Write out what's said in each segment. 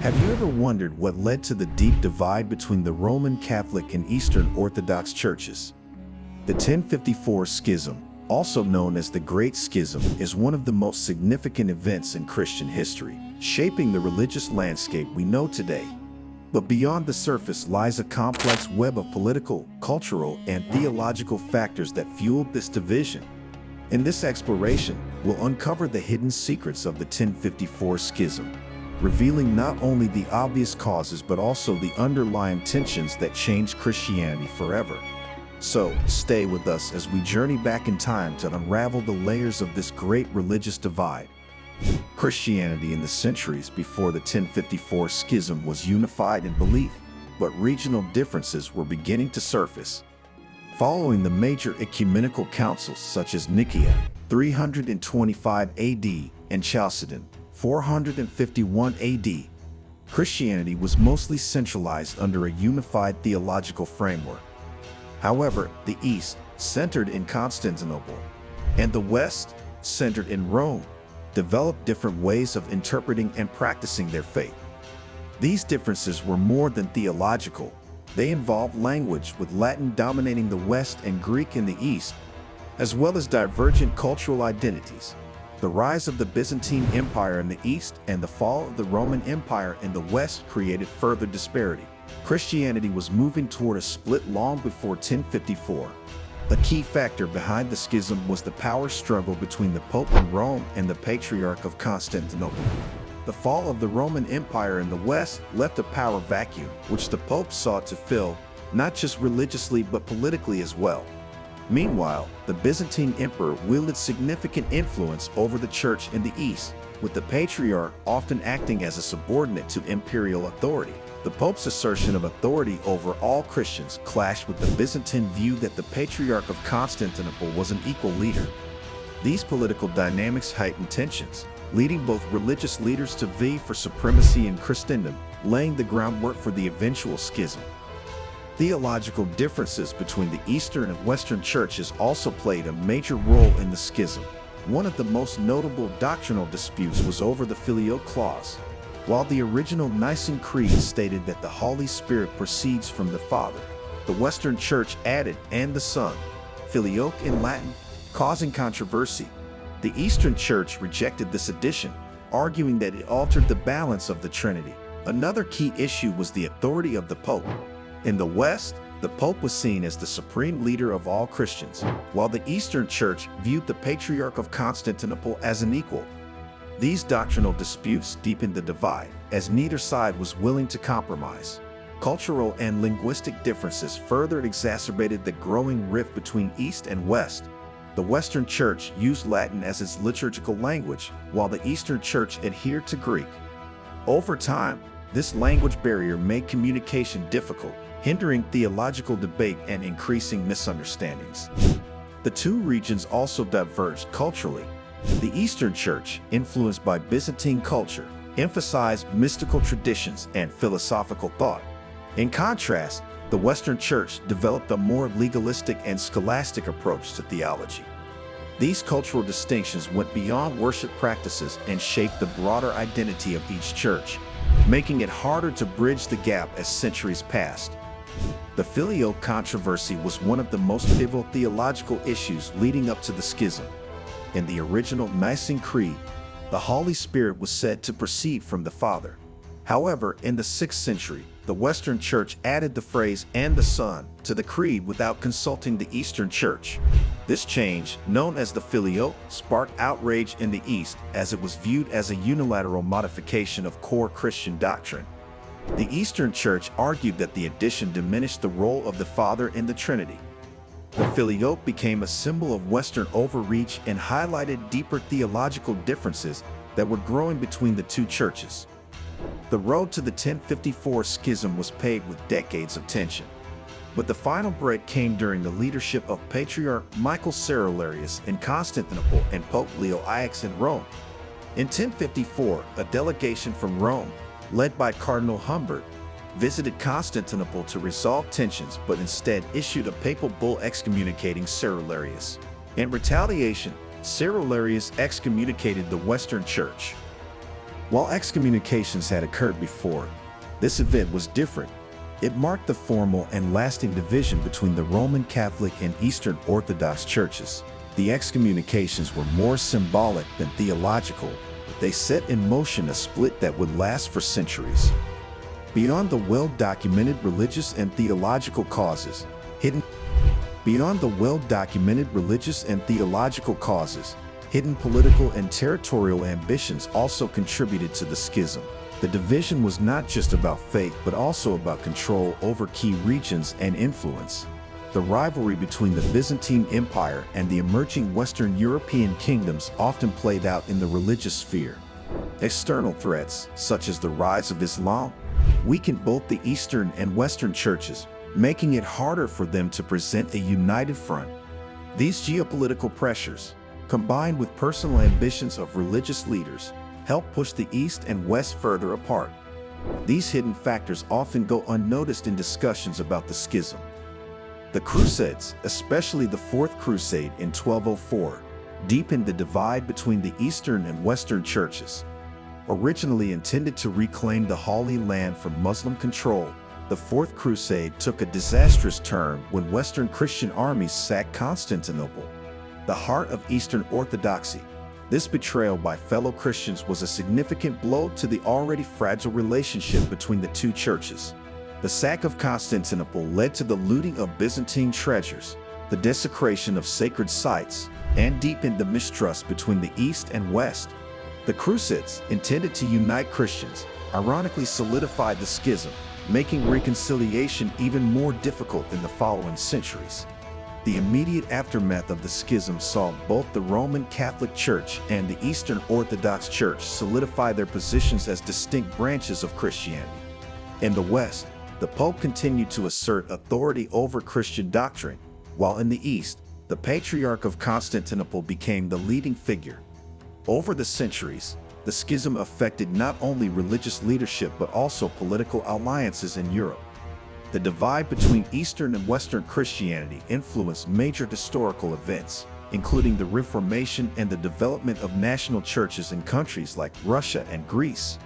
Have you ever wondered what led to the deep divide between the Roman Catholic and Eastern Orthodox churches? The 1054 Schism, also known as the Great Schism, is one of the most significant events in Christian history, shaping the religious landscape we know today. But beyond the surface lies a complex web of political, cultural, and theological factors that fueled this division. In this exploration, we'll uncover the hidden secrets of the 1054 Schism, revealing not only the obvious causes but also the underlying tensions that changed Christianity forever. So, stay with us as we journey back in time to unravel the layers of this great religious divide. Christianity in the centuries before the 1054 Schism was unified in belief, but regional differences were beginning to surface. Following the major ecumenical councils such as Nicaea, 325 AD, and Chalcedon, 451 AD, Christianity was mostly centralized under a unified theological framework. However, the East, centered in Constantinople, and the West, centered in Rome, developed different ways of interpreting and practicing their faith. These differences were more than theological. They involved language, with Latin dominating the West and Greek in the East, as well as divergent cultural identities. The rise of the Byzantine Empire in the East and the fall of the Roman Empire in the West created further disparity. Christianity was moving toward a split long before 1054. A key factor behind the schism was the power struggle between the Pope in Rome and the Patriarch of Constantinople. The fall of the Roman Empire in the West left a power vacuum, which the Pope sought to fill, not just religiously but politically as well. Meanwhile, the Byzantine Emperor wielded significant influence over the Church in the East, with the Patriarch often acting as a subordinate to imperial authority. The Pope's assertion of authority over all Christians clashed with the Byzantine view that the Patriarch of Constantinople was an equal leader. These political dynamics heightened tensions, leading both religious leaders to vie for supremacy in Christendom, laying the groundwork for the eventual schism. Theological differences between the Eastern and Western churches also played a major role in the schism. One of the most notable doctrinal disputes was over the Filioque clause. While the original Nicene Creed stated that the Holy Spirit proceeds from the Father, the Western Church added "and the Son," Filioque in Latin, causing controversy. The Eastern Church rejected this addition, arguing that it altered the balance of the Trinity. Another key issue was the authority of the Pope. In the West, the Pope was seen as the supreme leader of all Christians, while the Eastern Church viewed the Patriarch of Constantinople as an equal. These doctrinal disputes deepened the divide, as neither side was willing to compromise. Cultural and linguistic differences further exacerbated the growing rift between East and West. The Western Church used Latin as its liturgical language, while the Eastern Church adhered to Greek. Over time, this language barrier made communication difficult, hindering theological debate and increasing misunderstandings. The two regions also diverged culturally. The Eastern Church, influenced by Byzantine culture, emphasized mystical traditions and philosophical thought. In contrast, the Western Church developed a more legalistic and scholastic approach to theology. These cultural distinctions went beyond worship practices and shaped the broader identity of each church, making it harder to bridge the gap as centuries passed. The Filioque controversy was one of the most pivotal theological issues leading up to the schism. In the original Nicene Creed, the Holy Spirit was said to proceed from the Father. However, in the 6th century, the Western Church added the phrase "and the Son" to the creed without consulting the Eastern Church. This change, known as the Filioque, sparked outrage in the East as it was viewed as a unilateral modification of core Christian doctrine. The Eastern Church argued that the addition diminished the role of the Father in the Trinity. The Filioque became a symbol of Western overreach and highlighted deeper theological differences that were growing between the two churches. The road to the 1054 schism was paved with decades of tension. But the final break came during the leadership of Patriarch Michael Cerularius in Constantinople and Pope Leo IX in Rome. In 1054, a delegation from Rome, led by Cardinal Humbert, visited Constantinople to resolve tensions but instead issued a papal bull excommunicating Cerularius. In retaliation, Cerularius excommunicated the Western Church. While excommunications had occurred before, this event was different. It marked the formal and lasting division between the Roman Catholic and Eastern Orthodox churches. The excommunications were more symbolic than theological. They set in motion a split that would last for centuries. Beyond the well-documented religious and theological causes, hidden political and territorial ambitions also contributed to the schism. The division was not just about faith, but also about control over key regions and influence. The rivalry between the Byzantine Empire and the emerging Western European kingdoms often played out in the religious sphere. External threats, such as the rise of Islam, weakened both the Eastern and Western churches, making it harder for them to present a united front. These geopolitical pressures, combined with personal ambitions of religious leaders, helped push the East and West further apart. These hidden factors often go unnoticed in discussions about the schism. The Crusades, especially the Fourth Crusade in 1204, deepened the divide between the Eastern and Western churches. Originally intended to reclaim the Holy Land from Muslim control, the Fourth Crusade took a disastrous turn when Western Christian armies sacked Constantinople, the heart of Eastern Orthodoxy. This betrayal by fellow Christians was a significant blow to the already fragile relationship between the two churches. The sack of Constantinople led to the looting of Byzantine treasures, the desecration of sacred sites, and deepened the mistrust between the East and West. The Crusades, intended to unite Christians, ironically solidified the schism, making reconciliation even more difficult in the following centuries. The immediate aftermath of the schism saw both the Roman Catholic Church and the Eastern Orthodox Church solidify their positions as distinct branches of Christianity. In the West, the Pope continued to assert authority over Christian doctrine, while in the East, the Patriarch of Constantinople became the leading figure. Over the centuries, the schism affected not only religious leadership but also political alliances in Europe. The divide between Eastern and Western Christianity influenced major historical events, including the Reformation and the development of national churches in countries like Russia and Greece.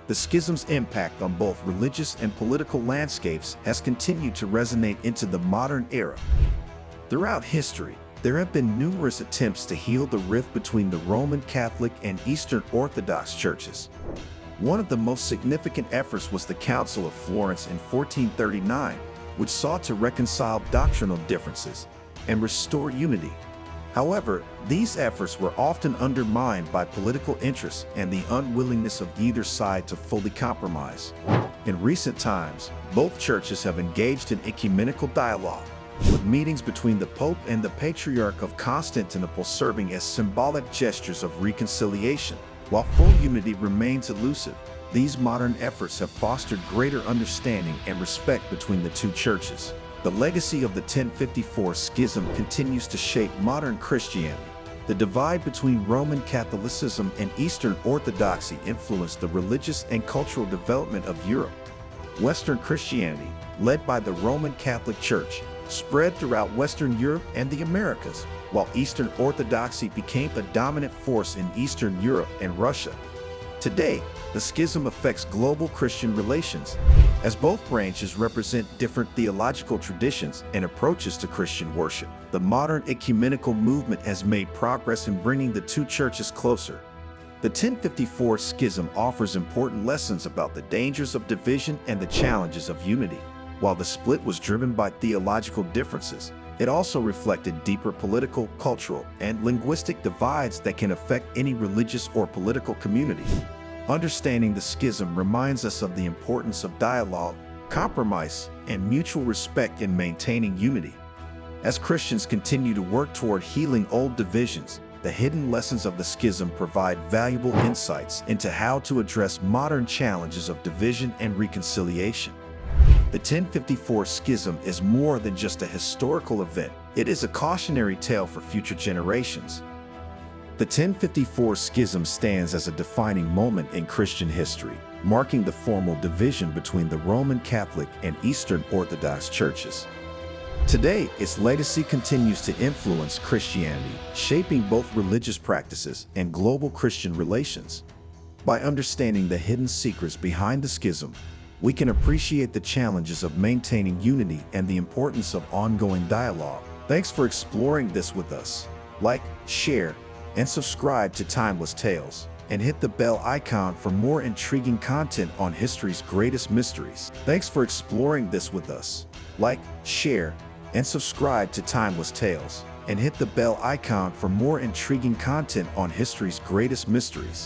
The schism's impact on both religious and political landscapes has continued to resonate into the modern era. Throughout history, there have been numerous attempts to heal the rift between the Roman Catholic and Eastern Orthodox churches. One of the most significant efforts was the Council of Florence in 1439, which sought to reconcile doctrinal differences and restore unity. However, these efforts were often undermined by political interests and the unwillingness of either side to fully compromise. In recent times, both churches have engaged in ecumenical dialogue, with meetings between the Pope and the Patriarch of Constantinople serving as symbolic gestures of reconciliation. While full unity remains elusive, these modern efforts have fostered greater understanding and respect between the two churches. The legacy of the 1054 schism continues to shape modern Christianity. The divide between Roman Catholicism and Eastern Orthodoxy influenced the religious and cultural development of Europe. Western Christianity, led by the Roman Catholic Church, spread throughout Western Europe and the Americas, while Eastern Orthodoxy became a dominant force in Eastern Europe and Russia. Today, the schism affects global Christian relations, as both branches represent different theological traditions and approaches to Christian worship. The modern ecumenical movement has made progress in bringing the two churches closer. The 1054 schism offers important lessons about the dangers of division and the challenges of unity. While the split was driven by theological differences, it also reflected deeper political, cultural, and linguistic divides that can affect any religious or political community. Understanding the schism reminds us of the importance of dialogue, compromise, and mutual respect in maintaining unity. As Christians continue to work toward healing old divisions, the hidden lessons of the schism provide valuable insights into how to address modern challenges of division and reconciliation. The 1054 schism is more than just a historical event. It is a cautionary tale for future generations. The 1054 schism stands as a defining moment in Christian history, marking the formal division between the Roman Catholic and Eastern Orthodox churches. Today, its legacy continues to influence Christianity, shaping both religious practices and global Christian relations. By understanding the hidden secrets behind the schism, we can appreciate the challenges of maintaining unity and the importance of ongoing dialogue. Thanks for exploring this with us. Like, share, and subscribe to Timeless Tales, and hit the bell icon for more intriguing content on history's greatest mysteries. Thanks for exploring this with us. Like, share, and subscribe to Timeless Tales, and hit the bell icon for more intriguing content on history's greatest mysteries.